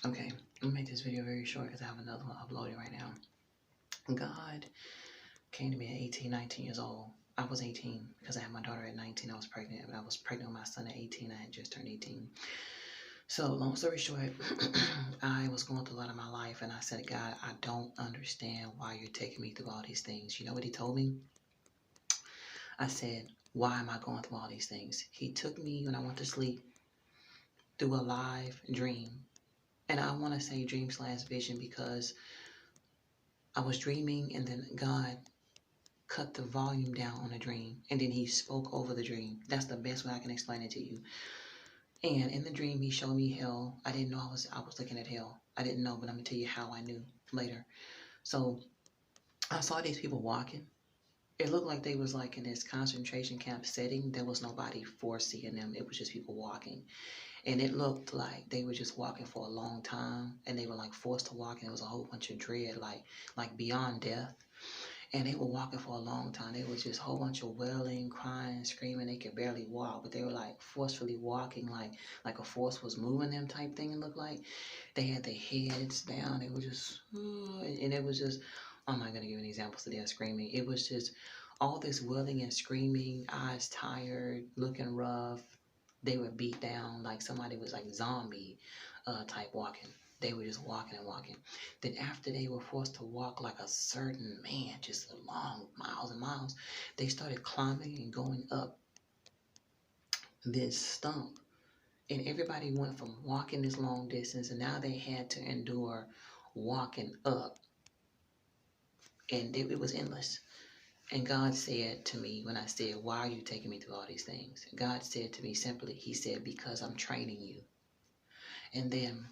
Okay, I'm gonna make this video very short because I have another one uploaded right now. God came to me at 18, 19 years old. I was 18 because I had my daughter at 19. I was pregnant, but I was pregnant with my son at 18. I had just turned 18. So, long story short, I was going through a lot of my life, and I said, God, I don't understand why you're taking me through all these things. You know what he told me? I said, why am I going through all these things? He took me when I went to sleep through a live dream. And I want to say dream/vision because I was dreaming, and then God cut the volume down on the dream, and then he spoke over the dream. That's the best way I can explain it to you. And in the dream, he showed me hell. I didn't know I was looking at hell. I didn't know, but I'm gonna tell you how I knew later. So I saw these people walking. It looked like they was like in this concentration camp setting. There was nobody foreseeing them. It was just people walking. And it looked like they were just walking for a long time, and they were like forced to walk, and it was a whole bunch of dread, like beyond death. And they were walking for a long time. They was just a whole bunch of wailing, crying, screaming. They could barely walk, but they were like forcefully walking, like a force was moving them type thing. It looked like they had their heads down. They were just, and it was just. I'm not gonna give any examples of their screaming. It was just all this wailing and screaming, eyes tired, looking rough. They were beat down like somebody was like zombie type walking. They were just walking and walking. Then after they were forced to walk like a certain man, just long miles and miles, they started climbing and going up this stump. And everybody went from walking this long distance, and now they had to endure walking up. And it was endless. And God said to me when I said, why are you taking me through all these things? God said to me simply, he said, because I'm training you. And then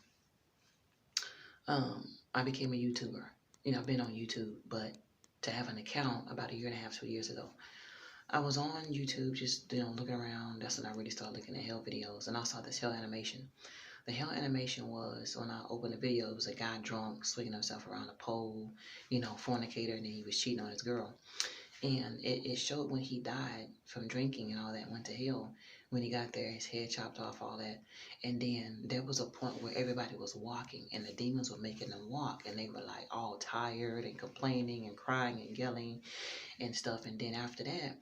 I became a YouTuber. You know, I've been on YouTube, but to have an account about a year and a half, 2 years ago, I was on YouTube just, looking around. That's when I really started looking at hell videos. And I saw this hell animation. The hell animation was, when I opened the video, it was a guy drunk, swinging himself around a pole, fornicator, and then he was cheating on his girl. And it showed when he died from drinking and all that, went to hell. When he got there, his head chopped off, all that. And then there was a point where everybody was walking, and the demons were making them walk. And they were like all tired and complaining and crying and yelling and stuff. And then after that,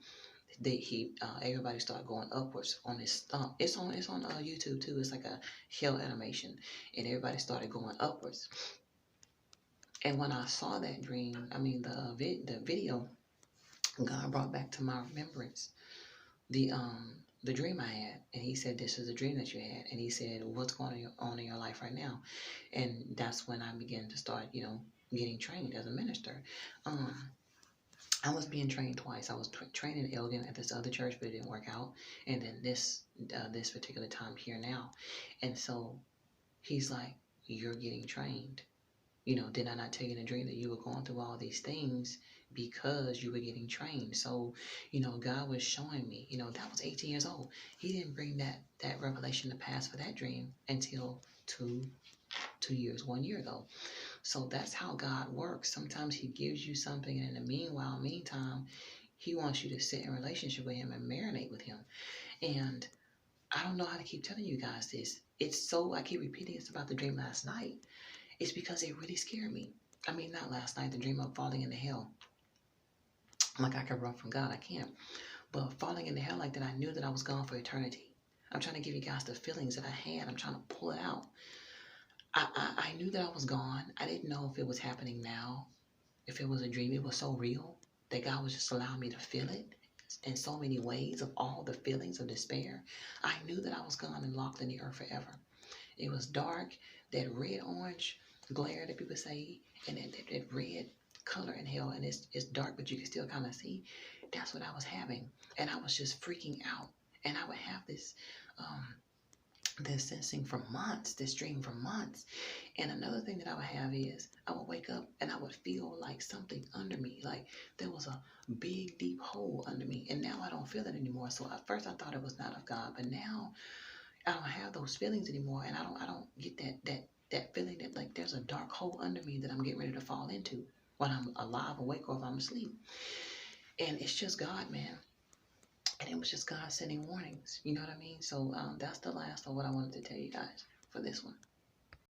everybody started going upwards on his stump. It's on YouTube too. It's like a hell animation, and everybody started going upwards. And when I saw that dream, the video, God brought back to my remembrance the dream I had. And he said, this is a dream that you had. And he said, what's going on in your life right now? And that's when I began to start, getting trained as a minister. I was being trained twice. I was trained in Elgin at this other church, but it didn't work out. And then this particular time here now. And so he's like, you're getting trained. Did I not tell you in a dream that you were going through all these things because you were getting trained? So, God was showing me, that was 18 years old. He didn't bring that revelation to pass for that dream until 1 year ago. So that's how God works. Sometimes he gives you something, and in the meantime, he wants you to sit in relationship with him and marinate with him. And I don't know how to keep telling you guys this. I keep repeating it's about the dream last night. It's because it really scared me. Not last night, the dream of falling into hell. Like I could run from God, I can't. But falling into hell like that, I knew that I was gone for eternity. I'm trying to give you guys the feelings that I had. I'm trying to pull it out. I knew that I was gone. I didn't know if it was happening now, if it was a dream. It was so real that God was just allowing me to feel it in so many ways, of all the feelings of despair. I knew that I was gone and locked in the earth forever. It was dark, that red-orange glare that people say, and that red color in hell, and it's dark, but you can still kind of see. That's what I was having, and I was just freaking out. And I would have this sensing for months, this dream for months. And another thing that I would have is I would wake up and I would feel like something under me, like there was a big deep hole under me. And now I don't feel it anymore. So at first I thought it was not of God, but now I don't have those feelings anymore, and I don't get that feeling that like there's a dark hole under me that I'm getting ready to fall into when I'm alive, awake, or if I'm asleep. And it's just God, man. And it was just God sending warnings. You know what I mean? So that's the last of what I wanted to tell you guys for this one.